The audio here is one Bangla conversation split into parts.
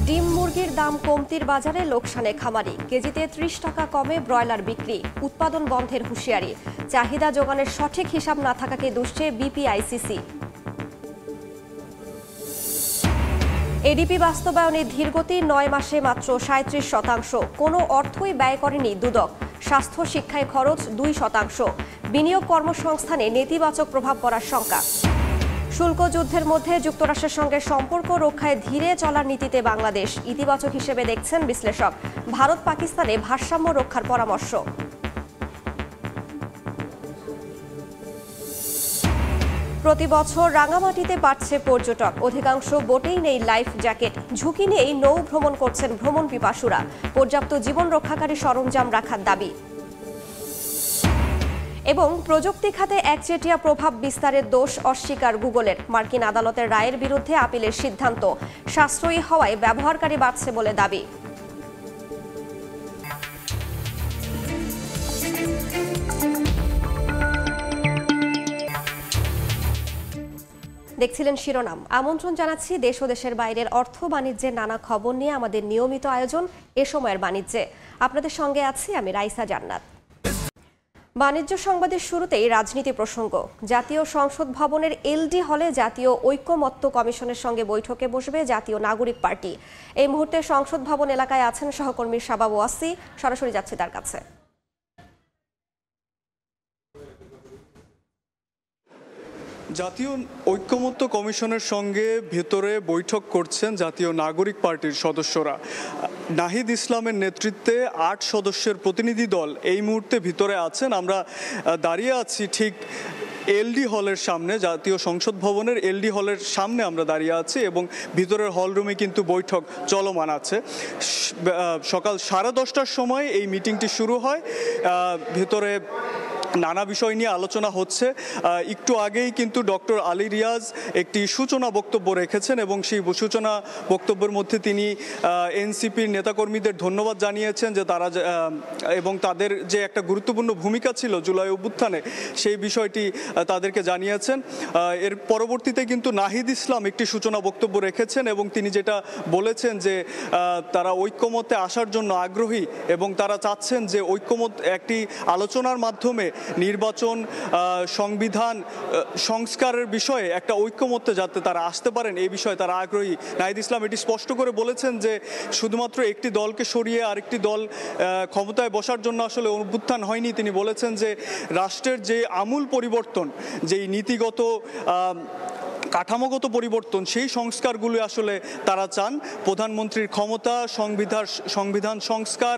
ডিম মুরগির দাম কমতির বাজারে লোকসানে খামারি, কেজিতে ৩০ টাকা কমে ব্রয়লার বিক্রি, উৎপাদন বন্ধের হুঁশিয়ারি, চাহিদা যোগানের সঠিক হিসাব না থাকাকে দুষছে বিপিআইসিসি। এডিপি বাস্তবায়নে ধীরগতি, ৯ মাসে মাত্র ৩৭%, কোনো অর্থই ব্যয় করেনি দুদক। স্বাস্থ্য শিক্ষায় খরচ ২%, বিনিয়োগ কর্মসংস্থানে নেতিবাচক প্রভাব পড়ার শঙ্কা। শুল্ক যুদ্ধের মধ্যে যুক্তরাষ্ট্রের সঙ্গে সম্পর্ক রক্ষায় ধীরে চলার নীতিতে বাংলাদেশ ইতিবাচক হিসেবে দেখছেন বিশ্লেষক। ভারত পাকিস্তানে ভারসাম্য রক্ষার পরামর্শ। প্রতি বছর রাঙামাটিতে বাড়ছে পর্যটক, অধিকাংশ বোটেই নেই লাইফ জ্যাকেট, ঝুঁকি নিয়েই নৌ ভ্রমণ করছেন ভ্রমণ পিপাসুরা। পর্যাপ্ত জীবন রক্ষাকারী সরঞ্জাম রাখার দাবি। এবং প্রযুক্তি খাতে একচেটিয়া প্রভাব বিস্তারের দোষ অস্বীকার গুগলের, মার্কিন আদালতের রায়ের বিরুদ্ধে আপিলের সিদ্ধান্ত, সাশ্রয়ী হওয়ায় ব্যবহারকারী বাড়ছে বলে দাবি। দেখছিলেন শিরোনাম। আমন্ত্রণ জানাচ্ছি দেশ ও দেশের বাইরের অর্থ বাণিজ্যের নানা খবর নিয়ে আমাদের নিয়মিত আয়োজন এ সময়ের বাণিজ্যে। আপনাদের সঙ্গে আছি আমি রাইসা জান্নাত। বাণিজ্য সংবাদের শুরুতেই রাজনীতি প্রসঙ্গ। জাতীয় সংসদ ভবনের এলডি হলে জাতীয় ঐক্যমত্য কমিশনের সঙ্গে বৈঠকে বসবে জাতীয় নাগরিক পার্টি। এই মুহূর্তে সংসদ ভবন এলাকায় আছেন সহকর্মী শাবাব ওয়াসি, সরাসরি যাচ্ছে তার কাছে। জাতীয় ঐক্যমত্য কমিশনের সঙ্গে ভেতরে বৈঠক করছেন জাতীয় নাগরিক পার্টির সদস্যরা। নাহিদ ইসলামের নেতৃত্বে ৮ সদস্যের প্রতিনিধি দল এই মুহূর্তে ভিতরে আছেন। আমরা দাঁড়িয়ে আছি ঠিক এলডি হলের সামনে, জাতীয় সংসদ ভবনের এলডি হলের সামনে আমরা দাঁড়িয়ে আছি এবং ভিতরের হলরুমে কিন্তু বৈঠক চলমান আছে। সকাল 10:30টার সময় এই মিটিংটি শুরু হয়। ভেতরে নানা বিষয় নিয়ে আলোচনা হচ্ছে। একটু আগেই কিন্তু ডক্টর আলী রিয়াজ একটি সূচনা বক্তব্য রেখেছেন এবং সেই সূচনা বক্তব্যের মধ্যে তিনি এনসিপির নেতাকর্মীদের ধন্যবাদ জানিয়েছেন যে তারা এবং তাদের যে একটা গুরুত্বপূর্ণ ভূমিকা ছিল জুলাই অভ্যুত্থানে, সেই বিষয়টি তাদেরকে জানিয়েছেন। এর পরবর্তীতে কিন্তু নাহিদ ইসলাম একটি সূচনা বক্তব্য রেখেছেন এবং তিনি যেটা বলেছেন যে তারা ঐক্যমত্যে আসার জন্য আগ্রহী এবং তারা চাচ্ছেন যে ঐক্যমত একটি আলোচনার মাধ্যমে নির্বাচন, সংবিধান সংস্কারের বিষয়ে একটা ঐক্যমত্যে যাতে তারা আসতে পারেন, এই বিষয়ে তারা আগ্রহী। নাহিদ ইসলাম এটি স্পষ্ট করে বলেছেন যে শুধুমাত্র একটি দলকে সরিয়ে আরেকটি দল ক্ষমতায় বসার জন্য আসলে অভ্যুত্থান হয়নি। তিনি বলেছেন যে রাষ্ট্রের যে আমূল পরিবর্তন, যেই নীতিগত কাঠামোগত পরিবর্তন, সেই সংস্কারগুলো আসলে তারা চান। প্রধানমন্ত্রীর ক্ষমতা, সংবিধান সংস্কার,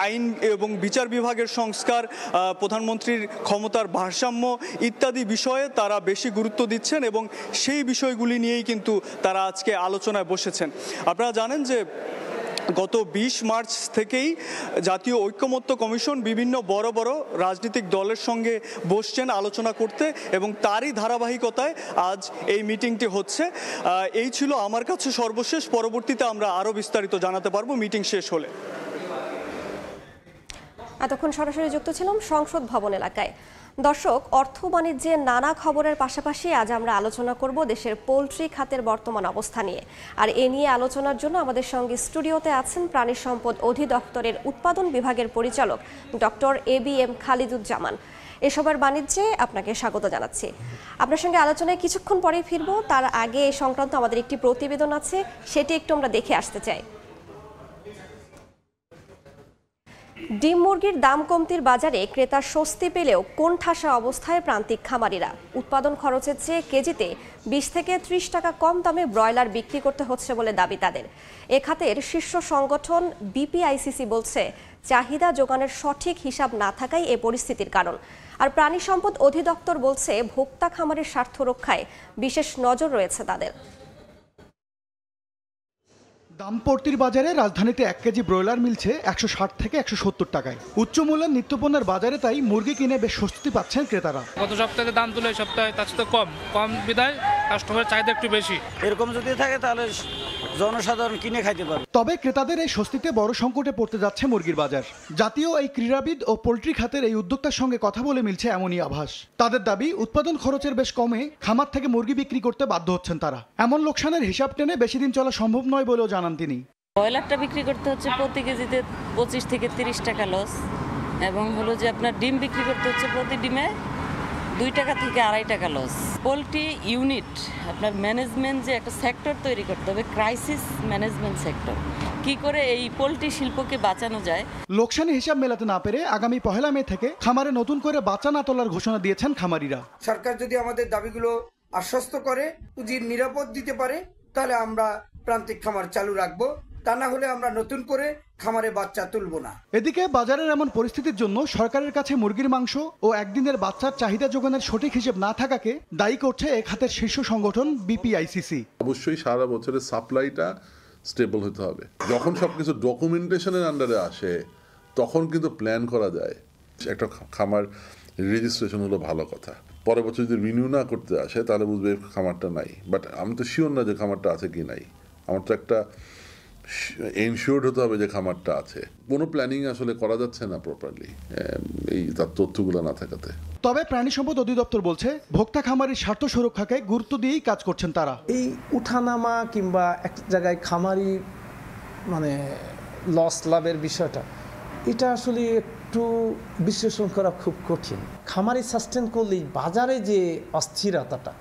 আইন এবং বিচার বিভাগের সংস্কার, প্রধানমন্ত্রীর ক্ষমতার ভারসাম্য ইত্যাদি বিষয়ে তারা বেশি গুরুত্ব দিচ্ছেন এবং সেই বিষয়গুলি নিয়েই কিন্তু তারা আজকে আলোচনায় বসেছেন। আপনারা জানেন যে গত ২০ মার্চ থেকেই জাতীয় ঐক্যমত্য কমিশন বিভিন্ন বড় বড় রাজনৈতিক দলের সঙ্গে বসছেন আলোচনা করতে এবং তারই ধারাবাহিকতায় আজ এই মিটিংটি হচ্ছে। এই ছিল আমার কাছে সর্বশেষ। পরবর্তীতে আমরা আরও বিস্তারিত জানাতে পারবো মিটিং শেষ হলে। এতক্ষণ সরাসরি যুক্ত ছিলাম সংসদ ভবন এলাকায়। দর্শক, অর্থ বাণিজ্যের নানা খবরের পাশাপাশি আজ আমরা আলোচনা করব দেশের পোলট্রি খাতের বর্তমান অবস্থা নিয়ে। আর এ নিয়ে আলোচনার জন্য আমাদের সঙ্গে স্টুডিওতে আছেন প্রাণী সম্পদ অধিদপ্তরের উৎপাদন বিভাগের পরিচালক ডক্টর ABM খালিদুজ্জামান। এসবের বাণিজ্যে আপনাকে স্বাগত জানাচ্ছি। আপনার সঙ্গে আলোচনায় কিছুক্ষণ পরেই ফিরবো। তার আগে এ সংক্রান্ত আমাদের একটি প্রতিবেদন আছে, সেটি একটু আমরা দেখে আসতে চাই। ডিম মুরগির দাম কমতির বাজারে ক্রেতার স্বস্তি পেলেও কোণঠাসা অবস্থায় প্রান্তিক খামারিরা। উৎপাদন খরচের চেয়ে কেজিতে ২০ থেকে ৩০ টাকা কম দামে ব্রয়লার বিক্রি করতে হচ্ছে বলে দাবি তাদের। এ খাতের শীর্ষ সংগঠন বিপিআইসিসি বলছে চাহিদা যোগানের সঠিক হিসাব না থাকাই এ পরিস্থিতির কারণ। আর প্রাণী সম্পদ অধিদপ্তর বলছে ভোক্তা খামারের স্বার্থ রক্ষায় বিশেষ নজর রয়েছে তাদের। দামপট্টির বাজারে রাজধানীতে 1 কেজি ব্রয়লার মিলছে 160 থেকে 170 টাকায়। উচ্চ মূল্যের নিত্যপণ্যের বাজারে তাই মুরগি কিনে বেশ স্বস্তি পাচ্ছেন ক্রেতারা। গত সপ্তাহে দাম তুলে সপ্তাহে তার সাথে কম বিদায় কাস্টমারের চাহিদা একটু বেশি। এরকম যদি থাকে তাহলে জনসাধারণ কিনে খাইতে পারবে। তবে ক্রেতাদের এই স্বস্তিতে বড় সংকটে পড়তে যাচ্ছে মুরগির বাজার। জাতীয় এই ক্রীড়াবিদ ও পোল্ট্রি খাতের এই উদ্যোক্তার সঙ্গে কথা বলে মিলছে এমনই আভাস। তাদের দাবি, উৎপাদন খরচের বেশ কমে খামার থেকে মুরগি বিক্রি করতে বাধ্য হচ্ছেন তারা। এমন লোকসানের হিসাব টেনে বেশি দিন চলা সম্ভব নয় বলেও জানান তিনি। ব্রয়লারটা বিক্রি করতে হচ্ছে প্রতি কেজিতে 25 থেকে 30 টাকা লস, এবং হলো যে আপনার ডিম বিক্রি করতে হচ্ছে প্রতি ডিমে 2 টাকা থেকে 2.5 টাকা লস। পোলট্রি ইউনিট আপনার ম্যানেজমেন্ট যে একটা সেক্টর তৈরি করতে হবে, ক্রাইসিস ম্যানেজমেন্ট সেক্টর, কি করে এই পোলট্রি শিল্পকে বাঁচানো যায়। লোকসানি হিসাব মেলাতে না পেরে আগামী 1 মে থেকে খামারে নতুন করে বাচ্চা না তোলার ঘোষণা দিয়েছেন খামারিরা। সরকার যদি আমাদের দাবিগুলো আশ্বস্ত করে, পুঁজির নিরাপদ দিতে পারে, তাহলে আমরা প্রান্তিক খামার চালু রাখবো। তা না হলে আমরা নতুন করে খামারে বাচ্চা তুলব না। এদিকে বাজারের এমন পরিস্থিতির জন্য সরকারের কাছে মুরগির মাংস ও একদিনের বাচ্চার চাহিদা যোগানের সঠিক হিসেব না থাকাকে দায়ী করছে এ খাতের শীর্ষ সংগঠন বিপিআইসিসি। অবশ্যই সারা বছরের সাপ্লাইটা স্টেবল হতে হবে। যখন সবকিছু ডকুমেন্টেশনের আন্ডারে আসে তখন কিন্তু প্ল্যান করা যায়। একটা খামার রেজিস্ট্রেশন হলো ভালো কথা, পরের বছর যদি রিনিউ না করতে আসে তাহলে বুঝবে খামারটা নাই। বাট আমি তো শিওর না যে খামারটা আছে কি নাই। আমার তো একটা এনশিওর্ড হতে হবে যে খামারটা আছে। কোনো প্ল্যানিং আসলে করা যাচ্ছে না প্রপারলি এই তার তথ্যগুলো না থাকাতে। তবে প্রাণী সম্পদ অধিদপ্তর বলছে, ভোক্তা খামারির স্বার্থ সুরক্ষাকে গুরুত্ব দিয়েই কাজ করছেন তারা। এই উঠানামা কিংবা এক জায়গায় খামারি লস লাভের বিষয়টা, এটা আসলে একটু বিশ্লেষণ করা খুব কঠিন। খামারি সাস্টেন করলেই বাজারে যে অস্থিরতাটা,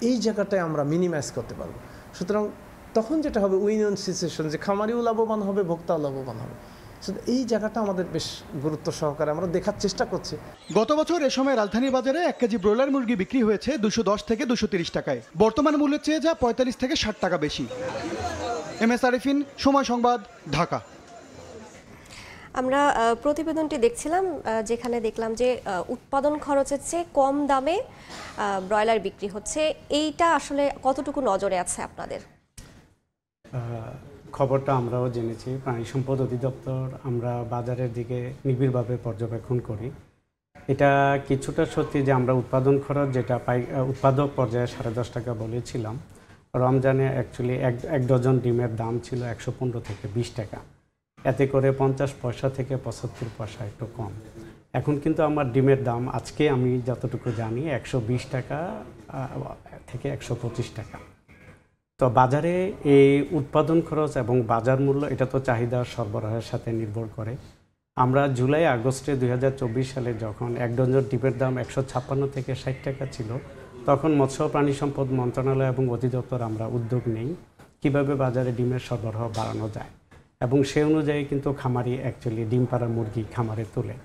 এই জায়গাটায় আমরা মিনিমাইজ করতে পারবো। সুতরাং তখন যেটা হবে উইন উইন সিচুয়েশন, যে খামারিও লাভবান হবে, ভোক্তাও লাভবান হবে। এই জায়গাটা আমাদের বেশ গুরুত্ব সহকারে আমরা দেখার চেষ্টা করছি। গত বছর এ সময় রাজধানীর বাজারে 1 কেজি ব্রয়লার মুরগি বিক্রি হয়েছে 210 থেকে 230 টাকায়। বর্তমান মূল্যের চেয়ে যা 45 থেকে 60 টাকা বেশি। MS আরিফিন, সময় সংবাদ, ঢাকা। আমরা প্রতিবেদনটি দেখছিলাম, যেখানে দেখলাম যে উৎপাদন খরচের চেয়ে কম দামে ব্রয়লার বিক্রি হচ্ছে। এইটা আসলে কতটুকু নজরে আছে আপনাদের? খবরটা আমরাও জেনেছি। প্রাণী সম্পদ অধিদপ্তর আমরা বাজারের দিকে নিবিড়ভাবে পর্যবেক্ষণ করি। এটা কিছুটা সত্যি যে আমরা উৎপাদন খরচ যেটা উৎপাদক পর্যায়ে 10.5 টাকা বলেছিলাম, রমজানে অ্যাকচুয়ালি এক ডজন ডিমের দাম ছিল 115 থেকে 20 টাকা। এতে করে 50 পয়সা থেকে 75 পয়সা একটু কম। এখন কিন্তু আমার ডিমের দাম আজকে আমি যতটুকু জানি 120 টাকা থেকে 125 টাকা। তো বাজারে এই উৎপাদন খরচ এবং বাজার মূল্য, এটা তো চাহিদা সরবরাহের সাথে নির্ভর করে। আমরা জুলাই আগস্টে 2024 সালে যখন এক ডজন ডিমের দাম 156 থেকে 60 টাকা ছিল, তখন মৎস্য প্রাণী সম্পদ মন্ত্রণালয় এবং অধিদপ্তর আমরা উদ্যোগ নেই কীভাবে বাজারে ডিমের সরবরাহ বাড়ানো যায়, এবং সে অনুযায়ী কিন্তু খামারি অ্যাকচুয়ালি ডিম পাড়া মুরগি খামারে তোলে।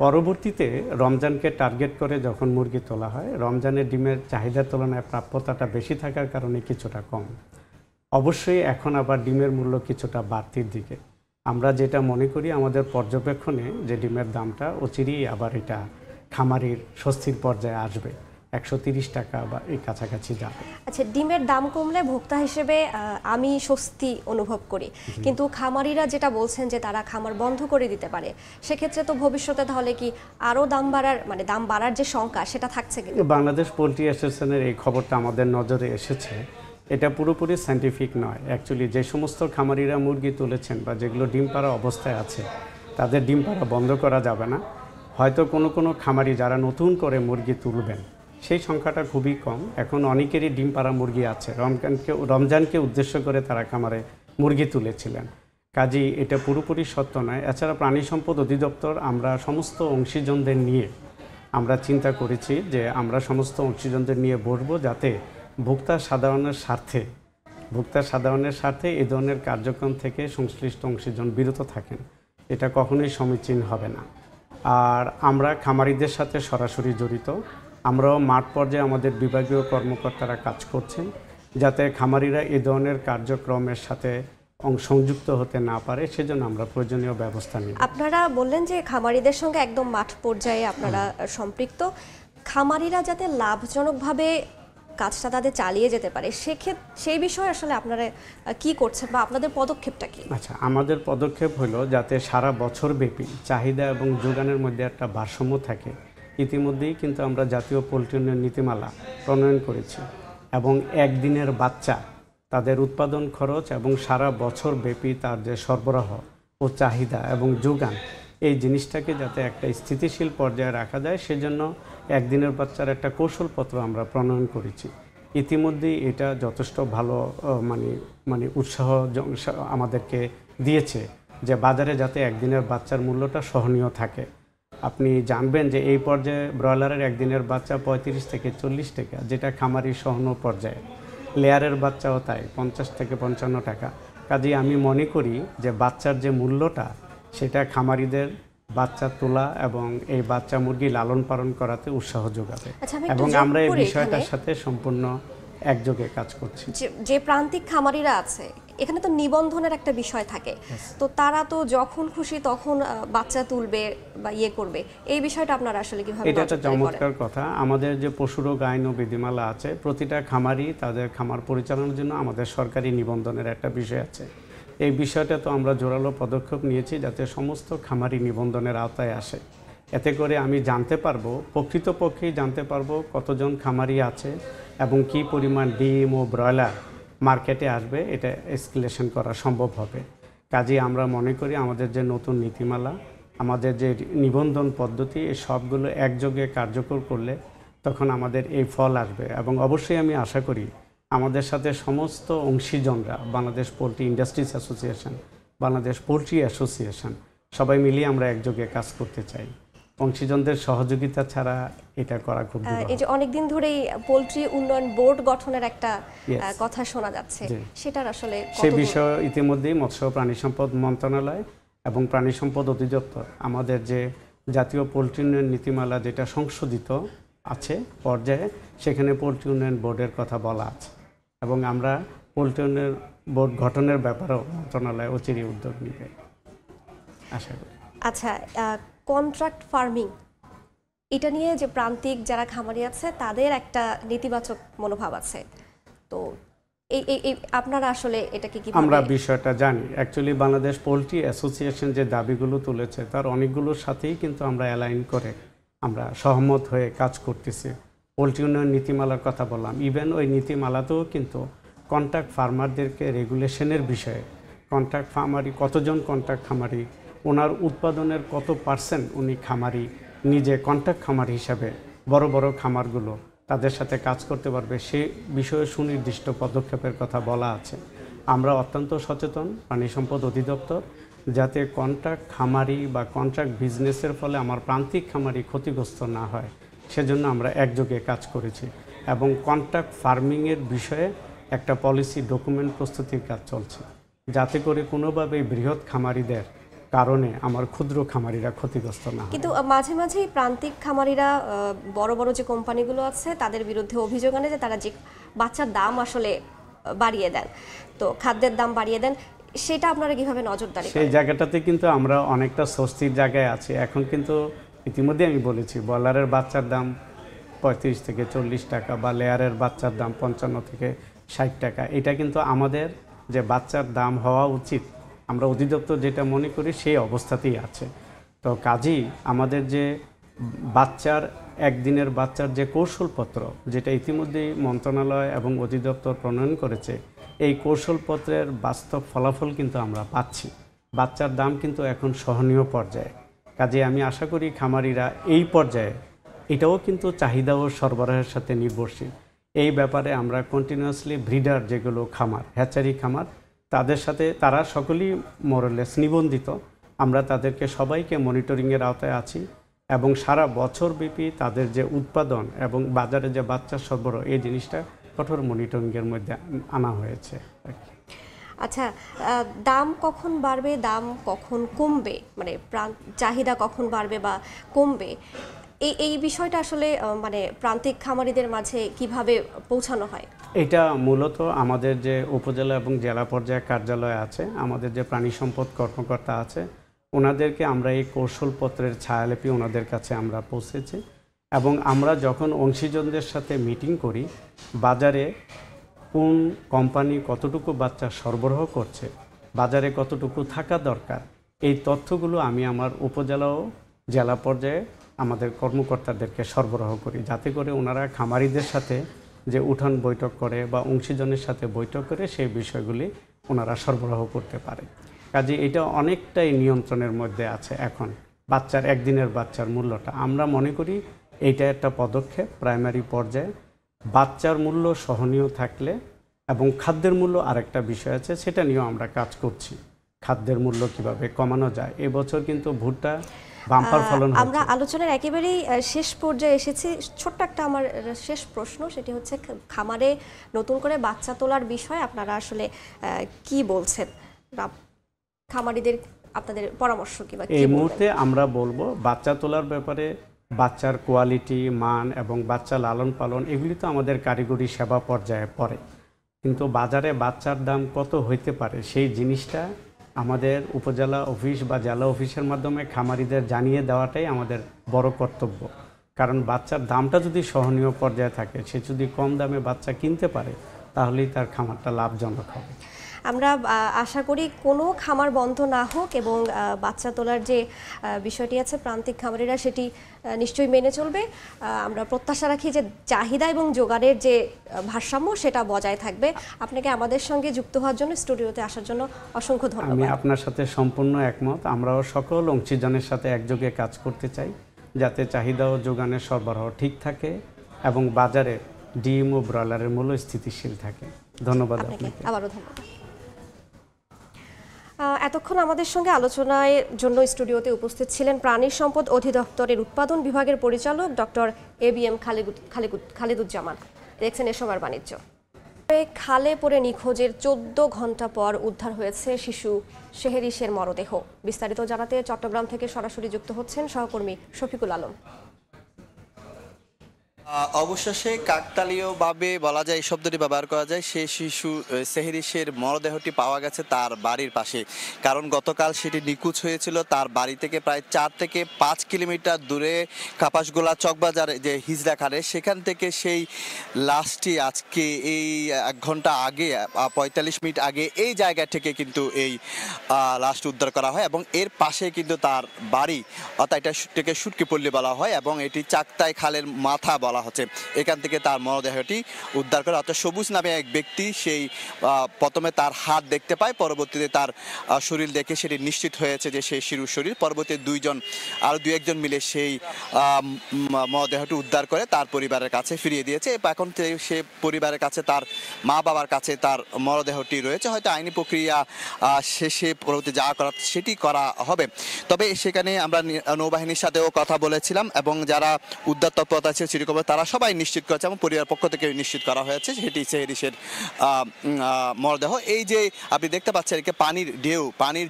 পরবর্তীতে রমজানকে টার্গেট করে যখন মুরগি তোলা হয়, রমজানের ডিমের চাহিদার তুলনায় প্রাপ্যতাটা বেশি থাকার কারণে কিছুটা কম। অবশ্যই এখন আবার ডিমের মূল্য কিছুটা বাড়তির দিকে। আমরা যেটা মনে করি আমাদের পর্যবেক্ষণে, যে ডিমের দামটা অচিরেই আবার এটা খামারির স্বস্তির পর্যায়ে আসবে, 130 টাকা বা এই কাছাকাছি যাবে। আচ্ছা, ডিমের দাম কমলে ভোক্তা হিসেবে আমি স্বস্তি অনুভব করি, কিন্তু খামারিরা যেটা বলছেন যে তারা খামার বন্ধ করে দিতে পারে, সেক্ষেত্রে তো ভবিষ্যতে তাহলে কি আরও দাম বাড়ার যে শঙ্কা সেটা থাকছে কি? বাংলাদেশ পোলট্রি অ্যাসোসিয়েশনের এই খবরটা আমাদের নজরে এসেছে। এটা পুরোপুরি সায়েন্টিফিক নয়। অ্যাকচুয়ালি যে সমস্ত খামারিরা মুরগি তুলেছেন বা যেগুলো ডিম পাড়া অবস্থায় আছে, তাদের ডিম পাড়া বন্ধ করা যাবে না। হয়তো কোনো খামারি যারা নতুন করে মুরগি তুলবেন, সেই সংখ্যাটা খুবই কম। এখন অনেকেরই ডিম পাড়া মুরগি আছে, রমজানকে উদ্দেশ্য করে তারা খামারে মুরগি তুলেছিলেন। কাজেই এটা পুরোপুরি সত্য নয়। এছাড়া প্রাণী সম্পদ অধিদপ্তর আমরা সমস্ত অংশীজনদের নিয়ে আমরা চিন্তা করেছি যে আমরা সমস্ত অংশীজনদের নিয়ে বসবো, যাতে ভোক্তা সাধারণের স্বার্থে এই ধরনের কার্যক্রম থেকে সংশ্লিষ্ট অংশীজন বিরত থাকেন। এটা কখনোই সমীচীন হবে না। আর আমরা খামারিদের সাথে সরাসরি জড়িত। আমরাও মাঠ পর্যায়ে আমাদের বিভাগীয় কর্মকর্তারা কাজ করছেন, যাতে খামারিরা এই ধরনের কার্যক্রমের সাথে সংযুক্ত হতে না পারে, সেজন্য আমরা প্রয়োজনীয় ব্যবস্থা নিই। আপনারা বললেন যে খামারিদের সঙ্গে একদম মাঠ পর্যায়ে আপনারা সম্পৃক্ত। খামারিরা যাতে লাভজনকভাবে কাজটা তাদের চালিয়ে যেতে পারে, সেই বিষয়ে আসলে আপনারা কি করছেন বা আপনাদের পদক্ষেপটা কি? আচ্ছা, আমাদের পদক্ষেপ হলো যাতে সারা বছর ব্যাপী চাহিদা এবং যোগানের মধ্যে একটা ভারসাম্য থাকে। ইতিমধ্যেই কিন্তু আমরা জাতীয় পোলট্রি উন্নয়ন নীতিমালা প্রণয়ন করেছি, এবং একদিনের বাচ্চা তাদের উৎপাদন খরচ এবং সারা বছর ব্যাপী তার যে সরবরাহ ও চাহিদা এবং যোগান, এই জিনিসটাকে যাতে একটা স্থিতিশীল পর্যায়ে রাখা যায় সেজন্য একদিনের বাচ্চার একটা কৌশলপত্র আমরা প্রণয়ন করেছি। ইতিমধ্যেই এটা যথেষ্ট ভালো মানে উৎসাহ আমাদেরকে দিয়েছে যে বাজারে যাতে একদিনের বাচ্চার মূল্যটা সহনীয় থাকে। আপনি জানবেন যে এই পর্যায়ে ব্রয়লারের একদিনের বাচ্চা 35 থেকে 40 টাকা, যেটা খামারি সহনীয় পর্যায়ে। লেয়ারের বাচ্চাও তাই 50 থেকে 55 টাকা। কাজেই আমি মনে করি যে বাচ্চার যে মূল্যটা সেটা খামারিদের বাচ্চা তোলা এবং এই বাচ্চা মুরগি লালন পালন করাতে উৎসাহ যোগাবে। এবং আমরা এই বিষয়টার সাথে সম্পূর্ণ একযোগে কাজ করছি। যে প্রান্তিক খামারিরা আছে এখানে তো নিবন্ধনের একটা বিষয় থাকে, তো তারা তো যখন খুশি তখন বাচ্চা তুলবে বা করবে, এই বিষয়টা আপনারা আসলে কিভাবে? এটা একটা চমৎকার কথা। আমাদের যে পশুরোগ আইন ও বিধিমালা আছে, প্রতিটা খামারি তাদের খামার পরিচালনার জন্য আমাদের সরকারি নিবন্ধনের একটা বিষয় আছে। এই বিষয়টা তো আমরা জোরালো পদক্ষেপ নিয়েছি যাতে সমস্ত খামারি নিবন্ধনের আওতায় আসে। এতে করে আমি জানতে পারবো, প্রকৃতপক্ষেই জানতে পারবো কতজন খামারি আছে এবং কি পরিমাণ ডিম ও ব্রয়লার মার্কেটে আসবে, এটা এসকেলেশন করা সম্ভব হবে। কাজেই আমরা মনে করি আমাদের যে নতুন নীতিমালা, আমাদের যে নিবন্ধন পদ্ধতি, এই সবগুলো একযোগে কার্যকর করলে তখন আমাদের এই ফল আসবে। এবং অবশ্যই আমি আশা করি আমাদের সাথে সমস্ত অংশীজনরা, Bangladesh poultry industries association, Bangladesh poultry association, সবাই মিলিয়ে আমরা একযোগে কাজ করতে চাই। অংশীজনদের সহযোগিতা ছাড়া এটা করা খুব দুরূহ। এই যে অনেকদিন ধরেই পোলট্রি উন্নয়ন বোর্ড গঠনের একটা কথা শোনা যাচ্ছে, সেটার আসলে সে বিষয়ে ইতিমধ্যেই মৎস্য প্রাণী সম্পদ মন্ত্রণালয় এবং প্রাণী সম্পদ অধিদপ্তর আমাদের যে জাতীয় পোলট্রি উন্নয়ন নীতিমালা যেটা সংশোধিত আছে পর্যায়ে, সেখানে পোলট্রি উন্নয়ন বোর্ডের কথা বলা আছে এবং আমরা পোলট্রি উন্নয়ন বোর্ড গঠনের ব্যাপারেও মন্ত্রণালয় অচিরেই উদ্যোগ নেবে আশা করি। আচ্ছা, কন্ট্রাক্ট ফার্মিং, এটা নিয়ে যে প্রান্তিক যারা খামারি আছে তাদের একটা নেতিবাচক মনোভাব আছে, তো এই আপনারা আসলে এটাকে কি? আমরা বিষয়টা জানি। অ্যাকচুয়ালি বাংলাদেশ পোলট্রি অ্যাসোসিয়েশন যে দাবিগুলো তুলেছে তার অনেকগুলোর সাথেই কিন্তু আমরা অ্যালাইন করে আমরা সহমত হয়ে কাজ করতেছি। পোলট্রি উন্নয়ন নীতিমালার কথা বললাম, ইভেন ওই নীতিমালাতেও কিন্তু কন্ট্রাক্ট ফার্মারদেরকে রেগুলেশনের বিষয়ে, কন্ট্রাক্ট ফার্মারি কতজন কন্ট্রাক্ট খামারি, ওনার উৎপাদনের কত পার্সেন্ট উনি খামারি নিজে কন্ট্রাক্ট খামার হিসাবে বড় বড় খামারগুলো তাদের সাথে কাজ করতে পারবে, সে বিষয়ে সুনির্দিষ্ট পদক্ষেপের কথা বলা আছে। আমরা অত্যন্ত সচেতন প্রাণী সম্পদ অধিদপ্তর যাতে কন্ট্রাক্ট খামারি বা কন্ট্রাক্ট বিজনেসের ফলে আমার প্রান্তিক খামারি ক্ষতিগ্রস্ত না হয়, সেজন্য আমরা একযোগে কাজ করেছি এবং কন্ট্রাক্ট ফার্মিংয়ের বিষয়ে একটা পলিসি ডকুমেন্ট প্রস্তুতির কাজ চলছে, যাতে করে কোনোভাবেই বৃহৎ খামারিদের কারণে আমার ক্ষুদ্র খামারিরা ক্ষতিগ্রস্ত না হয়। কিন্তু মাঝে মাঝেই প্রান্তিক খামারিরা বড় বড় যে কোম্পানিগুলো আছে তাদের বিরুদ্ধে অভিযোগ আনে যে তারা যে বাচ্চার দাম আসলে বাড়িয়ে দেন, তো খাদ্যের দাম বাড়িয়ে দেন, সেটা আপনারা কিভাবে নজরদারি? সেই জায়গাটাতে কিন্তু আমরা অনেকটা স্বস্তির জায়গায় আছি। এখন কিন্তু ইতিমধ্যে আমি বলেছি ব্রয়লারের বাচ্চার দাম 35 থেকে 40 টাকা বা লেয়ারের বাচ্চার দাম 55 থেকে 60 টাকা। এটা কিন্তু আমাদের যে বাচ্চার দাম হওয়া উচিত, আমরা অধিদপ্তর যেটা মনে করি সেই অবস্থাতেই আছে। তো কাজেই আমাদের যে বাচ্চার একদিনের বাচ্চার যে কৌশলপত্র, যেটা ইতিমধ্যেই মন্ত্রণালয় এবং অধিদপ্তর প্রণয়ন করেছে, এই কৌশলপত্রের বাস্তব ফলাফল কিন্তু আমরা পাচ্ছি। বাচ্চার দাম কিন্তু এখন সহনীয় পর্যায়ে। কাজে আমি আশা করি খামারিরা এই পর্যায়ে, এটাও কিন্তু চাহিদা ও সরবরাহের সাথে নির্ভরশীল। এই ব্যাপারে আমরা কন্টিনিউয়াসলি ব্রিডার যেগুলো খামার, হ্যাচারি খামার, তাদের সাথে তারা সকলেই মোরলেস নিবন্ধিত, আমরা তাদেরকে সবাইকে মনিটরিংয়ের আওতায় আছি এবং সারা বছর ব্যাপী তাদের যে উৎপাদন এবং বাজারে যে বাচ্চা সরবরাহ, এই জিনিসটা কঠোর মনিটরিংয়ের মধ্যে আনা হয়েছে। আচ্ছা, দাম কখন বাড়বে, দাম কখন কমবে, মানে চাহিদা কখন বাড়বে বা কমবে, এই বিষয়টা আসলে মানে প্রান্তিক খামারিদের মাঝে কিভাবে পৌঁছানো হয়? এটা মূলত আমাদের যে উপজেলা এবং জেলা পর্যায়ে কার্যালয় আছে, আমাদের যে প্রাণী সম্পদ কর্মকর্তা আছে, ওনাদেরকে আমরা এই কৌশলপত্রের ছায়ালিপি ওনাদের কাছে আমরা পৌঁছেছি এবং আমরা যখন অংশীজনদের সাথে মিটিং করি, বাজারে কোন কোম্পানি কতটুকু বাচ্চা সরবরাহ করছে, বাজারে কতটুকু থাকা দরকার, এই তথ্যগুলো আমি আমার উপজেলা ও জেলা পর্যায়ে আমাদের কর্মকর্তাদেরকে সরবরাহ করি, যাতে করে ওনারা খামারিদের সাথে যে উঠান বৈঠক করে বা অংশীজনের সাথে বৈঠক করে সেই বিষয়গুলি ওনারা সরবরাহ করতে পারে। কাজে এটা অনেকটাই নিয়ন্ত্রণের মধ্যে আছে এখন বাচ্চার একদিনের বাচ্চার মূল্যটা। আমরা মনে করি এইটা একটা পদক্ষেপ প্রাইমারি পর্যায়ে। বাচ্চার মূল্য সহনীয় থাকলে এবং খাদ্যের মূল্য আরেকটা বিষয় আছে, সেটা নিয়েও আমরা কাজ করছি, খাদ্যের মূল্য কিভাবে কমানো যায়। এবছর কিন্তু ভুট্টা বাম্পার ফলন হয়েছে। আমরা আলোচনার একেবারেই শেষ পর্যায়ে এসেছি। ছোট্ট একটা আমার শেষ প্রশ্ন, সেটি হচ্ছে খামারে নতুন করে বাচ্চা তোলার বিষয়ে আপনারা আসলে কি বলছেন, খামারিদের আপনাদের পরামর্শ কি? এই মুহূর্তে আমরা বলবো বাচ্চা তোলার ব্যাপারে বাচ্চার কোয়ালিটি, মান এবং বাচ্চা লালন পালন এগুলি তো আমাদের কারিগরি সেবা পর্যায়ে পড়ে, কিন্তু বাজারে বাচ্চার দাম কত হইতে পারে সেই জিনিসটা আমাদের উপজেলা অফিস বা জেলা অফিসের মাধ্যমে খামারিদের জানিয়ে দেওয়াটাই আমাদের বড় কর্তব্য। কারণ বাচ্চার দামটা যদি সহনীয় পর্যায়ে থাকে, সে যদি কম দামে বাচ্চা কিনতে পারে, তাহলেই তার খামারটা লাভজনক হবে। আমরা আশা করি কোনো খামার বন্ধ না হোক এবং বাচ্চা তোলার যে বিষয়টি আছে প্রান্তিক খামারিরা সেটি নিশ্চয়ই মেনে চলবে। আমরা প্রত্যাশা রাখি যে চাহিদা এবং জোগানের যে ভারসাম্য সেটা বজায় থাকবে। আপনাকে আমাদের সঙ্গে যুক্ত হওয়ার জন্য, স্টুডিওতে আসার জন্য অসংখ্য ধন্যবাদ। আমি আপনার সাথে সম্পূর্ণ একমত। আমরাও সকল অংশীজনের সাথে একযোগে কাজ করতে চাই যাতে চাহিদা ও যোগানের সরবরাহ ঠিক থাকে এবং বাজারে ডিম ও ব্রয়লারের মূল্য স্থিতিশীল থাকে। ধন্যবাদ আপনাকে। আবারও ধন্যবাদ। এতক্ষণ আমাদের সঙ্গে আলোচনার জন্য স্টুডিওতে উপস্থিত ছিলেন প্রাণী সম্পদ অধিদপ্তরের উৎপাদন বিভাগের পরিচালক ডক্টর ABM খালিদুজ্জামান। দেখছেন এসময়ের বাণিজ্য। খালে পড়ে নিখোঁজের 14 ঘন্টা পর উদ্ধার হয়েছে শিশু সেহেরিসের মরদেহ। বিস্তারিত জানাতে চট্টগ্রাম থেকে সরাসরি যুক্ত হচ্ছেন সহকর্মী শফিকুল আলম। অবশেষে কাকতালীয়ভাবে বলা যায়, এই শব্দটি ব্যবহার করা যায়, সেই শিশু সেহেরিসের মরদেহটি পাওয়া গেছে তার বাড়ির পাশে। কারণ গতকাল সেটি নিখোঁজ হয়েছিল তার বাড়ি থেকে প্রায় 4 থেকে 5 কিলোমিটার দূরে কাপাসগোলা চকবাজার যে হিজড়াখানে, সেখান থেকে সেই লাশটি আজকে এই 1 ঘন্টা আগে 45 মিনিট আগে এই জায়গা থেকে কিন্তু এই লাশটি উদ্ধার করা হয় এবং এর পাশে কিন্তু তার বাড়ি, অর্থাৎ এটাকে সুটকিপল্লী বলা হয় এবং এটি চাকতাই খালের মাথা বলা হচ্ছে। এখান থেকে তার মরদেহটি উদ্ধার করে, অর্থাৎ সবুজ নামে এক ব্যক্তি সেই প্রথমে তার হাত দেখতে পায়, পরবর্তীতে তার শরীর দেখে সেটি নিশ্চিত হয়েছে যে সেই শিশুর শরীর। পরবর্তীতে আরো 2-1 মিলে সেই মরদেহটি উদ্ধার করে তার পরিবারের কাছে ফিরিয়ে দিয়েছে। এখন সে পরিবারের কাছে, তার মা বাবার কাছে তার মরদেহটি রয়েছে। হয়তো আইনি প্রক্রিয়া শেষে পরবর্তী যা করা সেটি করা হবে। তবে সেখানে আমরা নৌবাহিনীর সাথেও কথা বলেছিলাম এবং যারা উদ্ধার তৎপরতা আছে সেরকম তারা সবাই নিশ্চিত করেছে এবং পরিবার পক্ষ থেকে নিশ্চিত করা হয়েছে সেটি সেহেরিসের মরদেহ। এই যে আপনি দেখতে পাচ্ছেন একে পানির ঢেউ, পানির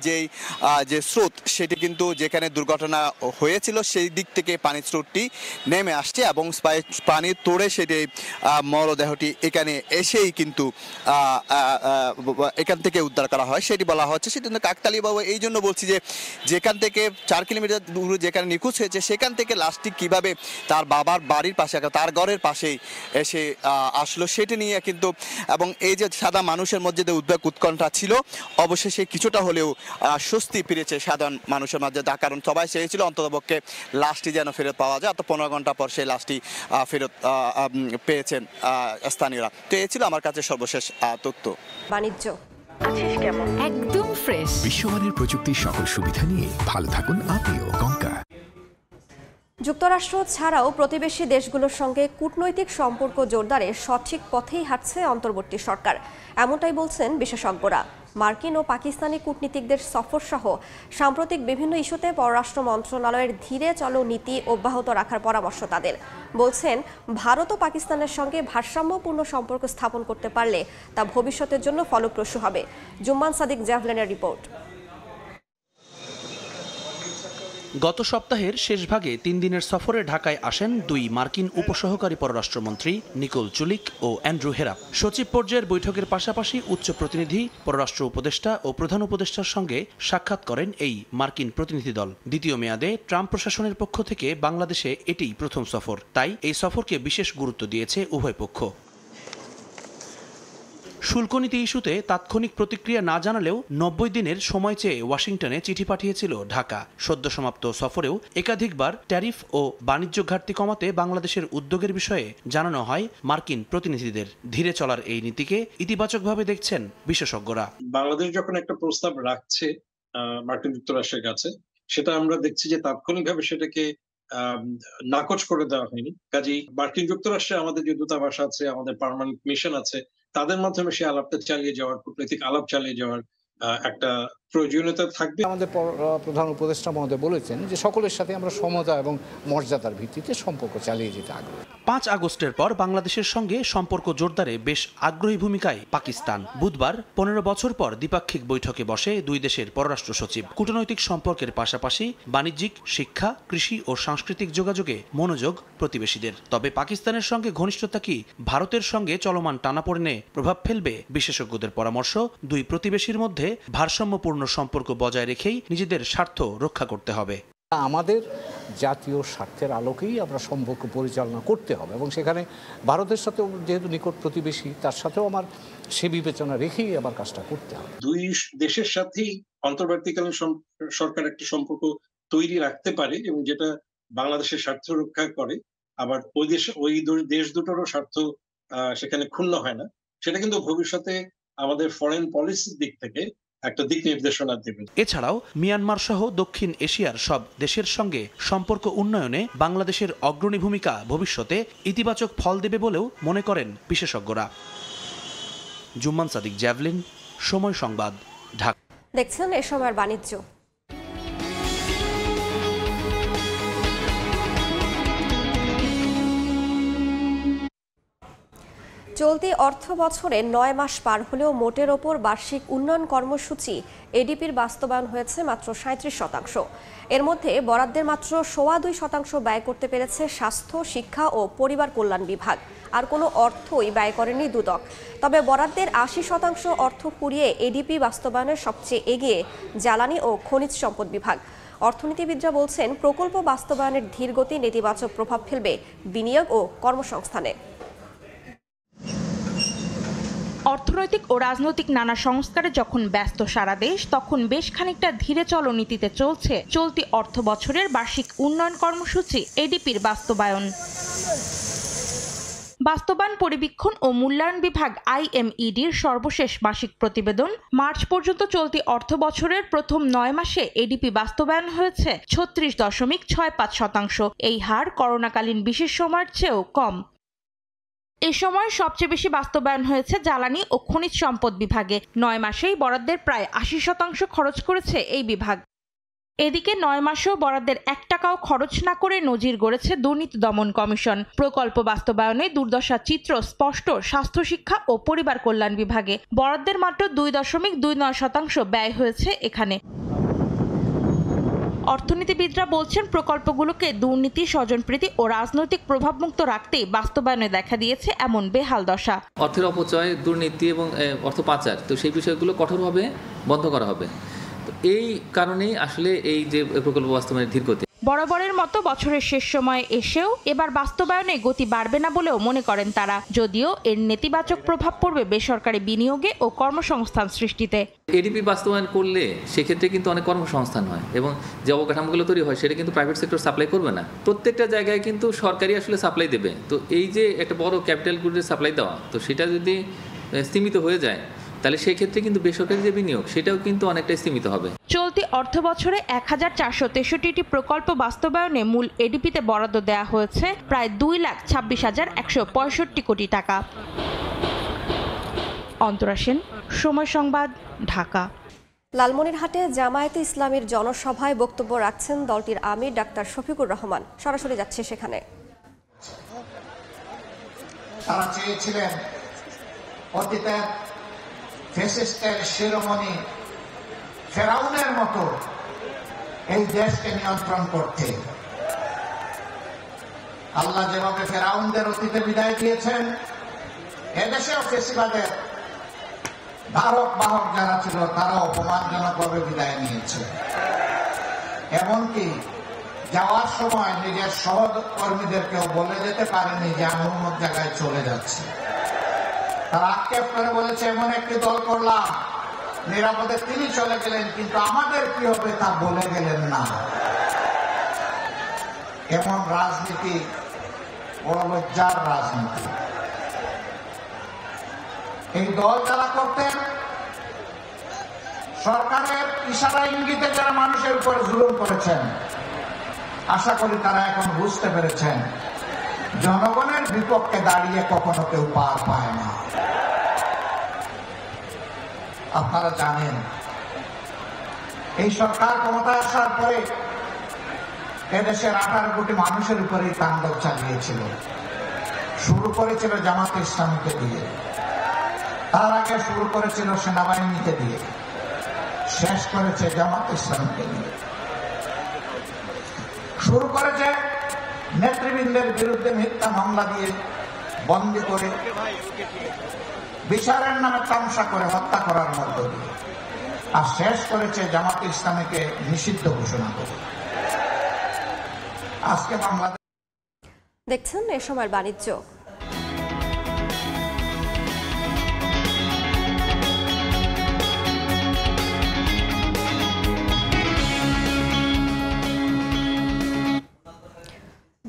যে স্রোত, সেটি কিন্তু যেখানে দুর্ঘটনা হয়েছিল সেই দিক থেকে পানির স্রোতটি নেমে আসছে এবং পানির তোড়ে সেটি মরদেহটি এখানে এসেই কিন্তু এখান থেকে উদ্ধার করা হয় সেটি বলা হচ্ছে। সেটি কাকতালীয়ভাবে এই জন্য বলছি যে যেখান থেকে 4 কিলোমিটার দূরে যেখানে নিখোঁজ হয়েছে সেখান থেকে লাশটি কিভাবে তার বাবার বাড়ির পাশে, তার ঘরের পাশেই এসে আসলো সেটি নিয়ে কিন্তু, এবং এই যে সাধারণ মানুষের মধ্যে যে উদ্বেগ উৎকণ্ঠা ছিল, অবশেষে কিছুটা হলেও স্বস্তি ফিরেছে সাধারণ মানুষের মধ্যে। তার কারণ সবাই চেয়েছিল অন্ততপক্ষে লাশটি যেন ফেরত পাওয়া যায়। অত 15 ঘন্টা পর সেই লাশটি ফেরত পেয়েছেন স্থানীয়রা। তো এই ছিল আমার কাছে সর্বশেষ তথ্য। বাণিজ্য একদম ফ্রেশ বিশ্বমানের প্রযুক্তির সকল সুবিধা নিয়ে ভালো থাকুন আপনিও। কঙ্কা। যুক্তরাষ্ট্র ছাড়াও প্রতিবেশী দেশগুলোর সঙ্গে কূটনৈতিক সম্পর্ক জোরদারে সঠিক পথেই হাঁটছে অন্তর্বর্তী সরকার, এমনটাই বলছেন বিশেষজ্ঞরা। মার্কিন ও পাকিস্তানি কূটনীতিকদের সফর সহ সাম্প্রতিক বিভিন্ন ইস্যুতে পররাষ্ট্র মন্ত্রণালয়ের ধীরে চলো নীতি অব্যাহত রাখার পরামর্শ তাদের। বলছেন ভারত ও পাকিস্তানের সঙ্গে ভারসাম্যপূর্ণ সম্পর্ক স্থাপন করতে পারলে তা ভবিষ্যতের জন্য ফলপ্রসূ হবে। জুম্মান সাদিক জ্যাভলিনের রিপোর্ট। গত সপ্তাহের শেষ ভাগে 3 দিনের সফরে ঢাকায় আসেন 2 মার্কিন উপসহকারী পররাষ্ট্রমন্ত্রী নিকোল জুলিক ও অ্যান্ড্রু হেরাপ। সচিব পর্যায়ের বৈঠকের পাশাপাশি উচ্চ প্রতিনিধি, পররাষ্ট্র উপদেষ্টা ও প্রধান উপদেষ্টার সঙ্গে সাক্ষাৎ করেন এই মার্কিন প্রতিনিধি দল। দ্বিতীয় মেয়াদে ট্রাম্প প্রশাসনের পক্ষ থেকে বাংলাদেশে এটিই প্রথম সফর, তাই এই সফরকে বিশেষ গুরুত্ব দিয়েছে উভয় পক্ষ। শুল্ক নীতি ইস্যুতে তাৎক্ষণিক প্রতিক্রিয়া না জানালেও 90 দিনের সময় চেয়ে ওয়াশিংটনে চিঠি পাঠিয়েছিল ঢাকা। সদ্য সমাপ্ত সফরেও একাধিকবার ট্যারিফ ও বাণিজ্য ঘাটতি কমাতে বাংলাদেশের উদ্যোগের বিষয়ে জানানো হয় মার্কিন প্রতিনিধিদের। ধীরে চলার এই নীতিকে ইতিবাচকভাবে দেখছেন বিশেষজ্ঞরা। বাংলাদেশ যখন একটা প্রস্তাব রাখছে মার্কিন যুক্তরাষ্ট্রের কাছে, সেটা আমরা দেখছি যে তাৎক্ষণিকভাবে সেটাকে নাকচ করে দেওয়া হয়নি। কাজেই মার্কিন যুক্তরাষ্ট্রে আমাদের যে দূতাবাস আছে, আমাদের পার্মানেন্ট মিশন আছে, তাদের মাধ্যমে সেই আলাপটা চালিয়ে যাওয়ার, কূটনৈতিক আলাপ চালিয়ে যাওয়ার একটা প্রয়োজনীয়তা থাকবে। আমাদের প্রধান উপদেষ্টা মহোদয় বলেছেন যে সকলের সাথে আমরা সমতা এবং মর্যাদার ভিত্তিতে সম্পর্ক চালিয়ে যেতে আগ্রহী। 5 আগস্টের পর বাংলাদেশের সঙ্গে সম্পর্ক জোরদারে বেশ আগ্রহী ভূমিকায় পাকিস্তান। বুধবার 15 বছর পর দ্বিপাক্ষিক বৈঠকে বসে দুই দেশের পররাষ্ট্র সচিব। কূটনৈতিক সম্পর্কের পাশাপাশি বাণিজ্যিক, শিক্ষা, কৃষি ও সাংস্কৃতিক যোগাযোগে মনোযোগ প্রতিবেশীদের। তবে পাকিস্তানের সঙ্গে ঘনিষ্ঠতা কি ভারতের সঙ্গে চলমান টানাপোড়েনে প্রভাব ফেলবে? বিশেষজ্ঞদের পরামর্শ, দুই প্রতিবেশীর মধ্যে ভারসাম্যপূর্ণ সম্পর্ক বজায় রেখেই নিজেদের স্বার্থ রক্ষা করতে হবে। আমাদের জাতীয় স্বার্থের আলোকেই আমরা সম্পর্ক পরিচালনা করতে হবে এবং সেখানে ভারতের সাথে যেহেতু নিকট প্রতিবেশী, তার সাথেও আমার সে বিবেচনা রেখেই আমার কাজটা করতে হবে। দুই দেশের সাথেই অন্তর্বর্তীকালীন সরকার একটা সম্পর্ক তৈরি রাখতে পারে এবং যেটা বাংলাদেশের স্বার্থ রক্ষা করে, আবার ওই দেশ দুটোরও স্বার্থ সেখানে ক্ষুণ্ণ হয় না। সেটা কিন্তু ভবিষ্যতে আমাদের ফরেন পলিসির দিক থেকে একটা দিক নির্দেশনা দেবে। এছাড়াও মিয়ানমার সহ দক্ষিণ এশিয়ার সব দেশের সঙ্গে সম্পর্ক উন্নয়নে বাংলাদেশের অগ্রণী ভূমিকা ভবিষ্যতে ইতিবাচক ফল দেবে বলেও মনে করেন বিশেষজ্ঞরা। জুম্মান সাদিক, জ্যাভলিন, সময় সংবাদ, ঢাকা। দেখছেন এ সময়ের বাণিজ্য। চলতি অর্থ বছরে 9 মাস পার হলেও মোটের ওপর বার্ষিক উন্নয়ন কর্মসূচি এডিপির বাস্তবায়ন হয়েছে মাত্র 37%। এর মধ্যে বরাদ্দের মাত্র 2.25% ব্যয় করতে পেরেছে স্বাস্থ্য, শিক্ষা ও পরিবার কল্যাণ বিভাগ। আর কোনো অর্থই ব্যয় করেনি দুদক। তবে বরাদ্দের 80% অর্থ কুড়িয়ে এডিপি বাস্তবায়নের সবচেয়ে এগিয়ে জ্বালানি ও খনিজ সম্পদ বিভাগ। অর্থনীতিবিদরা বলছেন, প্রকল্প বাস্তবায়নের ধীরগতি নেতিবাচক প্রভাব ফেলবে বিনিয়োগ ও কর্মসংস্থানে। অর্থনৈতিক ও রাজনৈতিক নানা সংস্কারে যখন ব্যস্ত সারা দেশ, তখন বেশ খানিকটা ধীরে চলনীতিতে চলছে চলতি অর্থ বছরের বার্ষিক উন্নয়ন কর্মসূচি এডিপির বাস্তবায়ন। বাস্তবায়ন পরিবীক্ষণ ও মূল্যায়ন বিভাগ IMEDর সর্বশেষ মাসিক প্রতিবেদন, মার্চ পর্যন্ত চলতি অর্থ বছরের প্রথম 9 মাসে এডিপি বাস্তবায়ন হয়েছে 36.65%। এই হার করোনাকালীন বিশেষ সময়ের চেয়েও কম। এ সময় সবচেয়ে বেশি বাস্তবায়ন হয়েছে জ্বালানি ও খনিজ সম্পদ বিভাগে। 9 মাসেই বরাদ্দের প্রায় 80% খরচ করেছে এই বিভাগ। এদিকে 9 মাসেও বরাদ্দের 1 টাকাও খরচ না করে নজির গড়েছে দুর্নীতি দমন কমিশন। প্রকল্প বাস্তবায়নে দুর্দশার চিত্র স্পষ্ট স্বাস্থ্য, শিক্ষা ও পরিবার কল্যাণ বিভাগে। বরাদ্দের মাত্র 2.29% ব্যয় হয়েছে এখানে। অর্থনীতিবিদরা বলছেন, প্রকল্পগুলোকে দুর্নীতি, স্বজনপ্রীতি ও রাজনৈতিক প্রভাবমুক্ত রাখতেই বাস্তবায়নে দেখা দিয়েছে এমন বেহাল দশা। অর্থের অপচয়, দুর্নীতি এবং অর্থ পাচার, তো সেই বিষয়গুলো কঠোরভাবে বন্ধ করা হবে। তো এই কারণেই আসলে এই যে প্রকল্প বাস্তবায়নের ধীরগতি। বরাবরের মতো বছরের শেষ সময়ে এসেও এবার বাস্তবায়নে গতি বাড়বে না বলেও মনে করেন তারা, যদিও এর নেতিবাচক প্রভাব পড়বে বেসরকারি বিনিয়োগে ও কর্মসংস্থান সৃষ্টিতে। এডিপি বাস্তবায়ন করলে সেক্ষেত্রে কিন্তু অনেক কর্মসংস্থান হয় এবং যে অবকাঠামোগুলো তৈরি হয় সেটা কিন্তু প্রাইভেট সেক্টর সাপ্লাই করবে না। প্রত্যেকটা জায়গায় কিন্তু সরকারি আসলে সাপ্লাই দেবে। তো এই যে একটা বড় ক্যাপিটাল গুডের সাপ্লাই দেওয়া, তো সেটা যদি সীমিত হয়ে যায়, তাহলে সেই ক্ষেত্রে কিন্তু বেসরকারি যে বিনিয়োগ সেটাও কিন্তু অনেকটাই সীমিত হবে। চলতি অর্থ বছরে 1463টি প্রকল্প বাস্তবায়নে মূল এডিপিতে বরাদ্দ দেওয়া হয়েছে প্রায় 2,26,165 কোটি টাকা। অন্তরা সেন, সময় সংবাদ, ঢাকা। লালমনিরহাটে জামায়াতে ইসলামীর জনসভায় বক্তব্য রাখছেন দলটির আমির ডাক্তার শফিকুর রহমান। সরাসরি যাচ্ছে সেখানে। তারা চেয়েছিলেন অতীতের ফ্যাসিস্টের শিরোমণি ফেরাউনের মতো এই দেশকে নিয়ন্ত্রণ করতে। আল্লাহ যেভাবে ফেরাউনদের অতীতে বিদায় দিয়েছেন, এদেশেও ফেসিবাদের ধারক বাহক যারা ছিল তারা অপমানজনকভাবে বিদায় নিয়েছে। এমনকি যাওয়ার সময় নিজের সহকর্মীদেরকেও বলে যেতে পারেনি যে আমি অন্য জায়গায় চলে যাচ্ছে। তারা আক্ষেপ করে বলেছে এমন একটি দল করলাম, নিরাপদে তিনি চলে গেলেন, কিন্তু আমাদের কি হবে তা বলে গেলেন না। এমন রাজনীতি বড় লজ্জার রাজনীতি। এই দল যারা করতেন, সরকারের ইশারা ইঙ্গিতে যারা মানুষের উপর জুলুম করেছেন, আশা করি তারা এখন বুঝতে পেরেছেন জনগণের বিপক্ষে দাঁড়িয়ে কখনো কেউ পার পায় না। আপনারা জানেন এই সরকার ক্ষমতায় আসার পরে এদেশের 18 কোটি মানুষের উপরেই তাণ্ডব চালিয়েছিল। শুরু করেছিল জামাতে ইসলামীকে দিয়ে, তার আগে শুরু করেছিল সেনাবাহিনীকে দিয়ে, শেষ করেছে জামাতে ইসলামীকে দিয়ে। শুরু করেছে নেতৃবৃন্দের বিরুদ্ধে মিথ্যা মামলা দিয়ে, বন্দী করে, বিচারের নামে তামসা করে হত্যা করার মধ্য দিয়ে, আর শেষ করেছে জামাতে ইসলামীকে নিষিদ্ধ ঘোষণা করে। আজকে বাংলাদেশ দেখছেন এ সময় বাণিজ্য।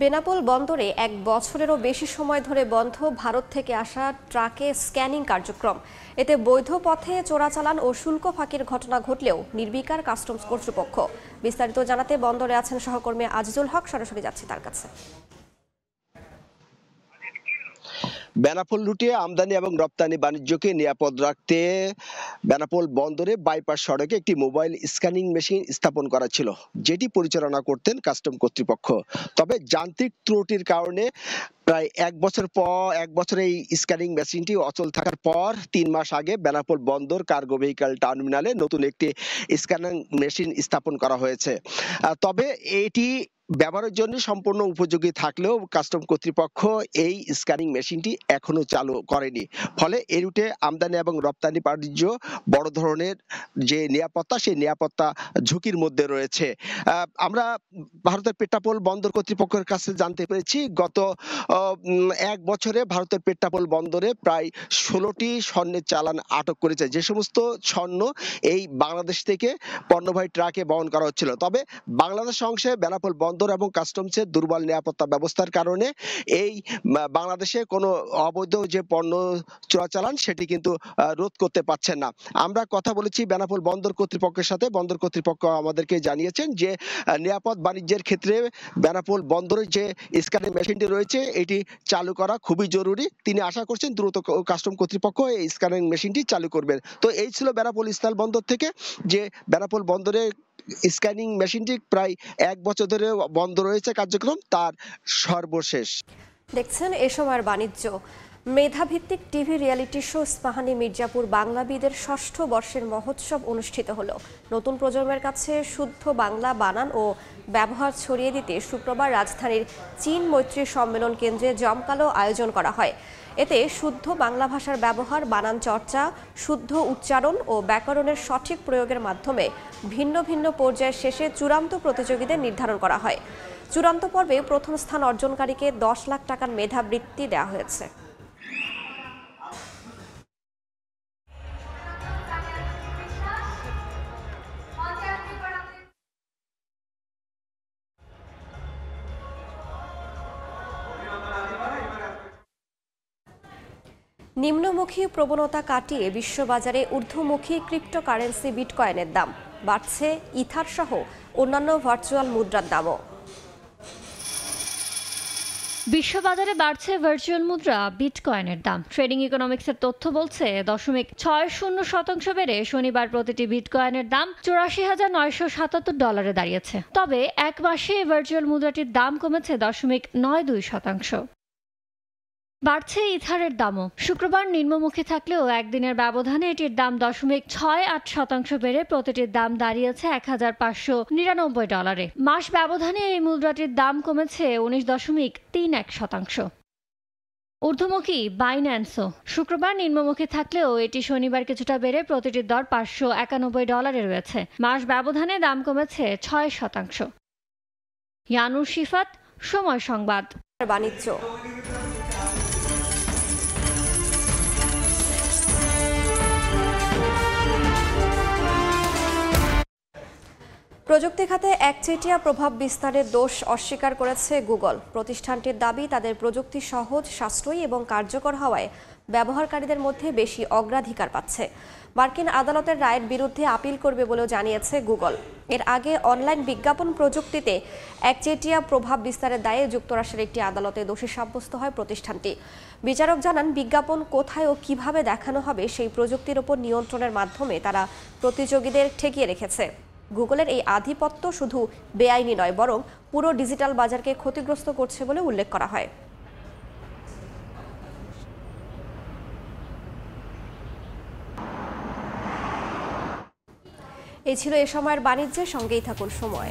বেনাপোল বন্দরে 1 বছরেরও বেশি সময় ধরে বন্ধ ভারত থেকে আসা ট্রাকে স্ক্যানিং কার্যক্রম। এতে বৈধ পথে চোরাচালান ও শুল্ক ফাঁকির ঘটনা ঘটলেও নির্বিকার কাস্টমস কর্তৃপক্ষ। বিস্তারিত জানাতে বন্দরে আছেন সহকর্মী আজিজুল হক, সরাসরি যাচ্ছি তার কাছে। বেনাপোল রুটে আমদানি এবং রপ্তানি বাণিজ্যকে নিরাপদ রাখতে বেনাপোল বন্দরে বাইপাস সড়কে একটি মোবাইল স্ক্যানিং মেশিন স্থাপন করা ছিল, যেটি পরিচালনা করতেন কাস্টম কর্তৃপক্ষ। তবে যান্ত্রিক ত্রুটির কারণে প্রায় 1 বছর এই স্ক্যানিং মেশিনটি অচল থাকার পর 3 মাস আগে বেনাপোল বন্দর কার্গো ভেহিক্যাল টার্মিনালে নতুন একটি স্ক্যানিং মেশিন স্থাপন করা হয়েছে। তবে এটি ব্যবহারের জন্য সম্পূর্ণ উপযোগী থাকলেও কাস্টম কর্তৃপক্ষ এই স্ক্যানিং মেশিনটি এখনো চালু করেনি। ফলে এই রুটে আমদানি এবং রপ্তানি বাণিজ্য বড় ধরনের যে নিরাপত্তা, সেই নিরাপত্তা ঝুঁকির মধ্যে রয়েছে। আমরা ভারতের পেট্রাপোল বন্দর কর্তৃপক্ষের কাছে জানতে পেরেছি, গত 1 বছরে ভারতের পেট্রাপোল বন্দরে প্রায় 16টি স্বর্ণের চালান আটক করেছে, যে সমস্ত স্বর্ণ এই বাংলাদেশ থেকে পণ্যবাহী ট্রাকে বহন করা হচ্ছিল। তবে বাংলাদেশ অংশে বেনাপোল বন্দর এবং কাস্টমসের দুর্বল নিরাপত্তা ব্যবস্থার কারণে এই বাংলাদেশে কোনো অবৈধ যে পণ্য চোরাচালান সেটি কিন্তু রোধ করতে পারছেন না। আমরা কথা বলেছি বেনাপোল বন্দর কর্তৃপক্ষের সাথে। বন্দর কর্তৃপক্ষ আমাদেরকে জানিয়েছেন যে নিরাপদ বাণিজ্যের ক্ষেত্রে বেনাপোল বন্দরের যে স্ক্যানিং মেশিনটি রয়েছে এটি চালু করা খুবই জরুরি। তিনি আশা করছেন দ্রুত কাস্টম কর্তৃপক্ষ এই স্ক্যানিং মেশিনটি চালু করবেন। তো এই ছিল বেনাপোল স্থল বন্দর থেকে যে বেনাপোল বন্দরে স্ক্যানিং মেশিনটি প্রায় 1 বছর ধরে বন্ধ রয়েছে কার্যক্রম, তার সর্বশেষ। দেখছেন এ সময়ের বাণিজ্য। মেধাভিত্তিক TV reality show Ispahani Mirzapur বাংলাবিদের 6ষ্ঠ বর্ষের মহোৎসব অনুষ্ঠিত হলো। নতুন প্রজন্মের কাছে শুদ্ধ বাংলা বানান ও ব্যবহার ছড়িয়ে দিতে শুক্রবার রাজধানীর চীন মৈত্রী সম্মেলন কেন্দ্রে জমকালো আয়োজন করা হয়। এতে শুদ্ধ বাংলা ভাষার ব্যবহার, বানান চর্চা, শুদ্ধ উচ্চারণ ও ব্যাকরণের সঠিক প্রয়োগের মাধ্যমে ভিন্ন ভিন্ন পর্যায়ের শেষে চূড়ান্ত প্রতিযোগীদের নির্ধারণ করা হয়। চূড়ান্ত পর্বে প্রথম স্থান অর্জনকারীকে 10 লাখ টাকার মেধাবৃত্তি দেওয়া হয়েছে। নিম্নমুখী প্রবণতা কাটিয়ে বিশ্ববাজারে ঊর্ধ্বমুখী ক্রিপ্টোকারেন্সি বিটকয়েনের দাম বাড়ছে, ইথার সহ অন্যান্য ভার্চুয়াল মুদ্রার দামও। বিশ্ববাজারে বাড়ছে ভার্চুয়াল মুদ্রা বিটকয়েনের দাম। ট্রেডিং ইকোনমিক্সের তথ্য বলছে 0.60% বেড়ে শনিবার প্রতিটি বিটকয়েনের দাম $84,977 দাঁড়িয়েছে। তবে 1 মাসে ভার্চুয়াল মুদ্রাটির দাম কমেছে 0.92%। বাড়ছে ইথারের দামও। শুক্রবার নিম্নমুখী থাকলেও একদিনের ব্যবধানে এটির দাম 0.68% বেড়ে প্রতিটির দাম দাঁড়িয়েছে $1,599। মাস ব্যবধানে এই মুদ্রাটির দাম কমেছে 19.31%। ঊর্ধ্বমুখী বাইন্যান্সও শুক্রবার নিম্নমুখী থাকলেও এটি শনিবার কিছুটা বেড়ে প্রতিটির দর $591 রয়েছে। মাস ব্যবধানে দাম কমেছে 6%। ইয়ানুর শিফাত, সময় সংবাদ। বাণিজ্য। প্রযুক্তি খাতে একচেটিয়া প্রভাব বিস্তারের দোষ অস্বীকার করেছে গুগল। প্রতিষ্ঠানটির দাবি, তাদের প্রযুক্তি সহজ, সাশ্রয়ী এবং কার্যকর হওয়ায় ব্যবহারকারীদের মধ্যে বেশি অগ্রাধিকার পাচ্ছে। মার্কিন আদালতের রায়ের বিরুদ্ধে আপিল করবে বলেও জানিয়েছে গুগল। এর আগে অনলাইন বিজ্ঞাপন প্রযুক্তিতে একচেটিয়া প্রভাব বিস্তারের দায়ে যুক্তরাষ্ট্রের একটি আদালতে দোষী সাব্যস্ত হয় প্রতিষ্ঠানটি। বিচারক জানান, বিজ্ঞাপন কোথায় ও কিভাবে দেখানো হবে সেই প্রযুক্তির ওপর নিয়ন্ত্রণের মাধ্যমে তারা প্রতিযোগীদের ঠেকিয়ে রেখেছে। গুগলের এই আধিপত্য শুধু বেআইনি নয়, বরং পুরো ডিজিটাল বাজারকে ক্ষতিগ্রস্ত করছে বলে উল্লেখ করা হয়। এই ছিল এ সময়ের বাণিজ্যের। সঙ্গেই থাকুন সময়।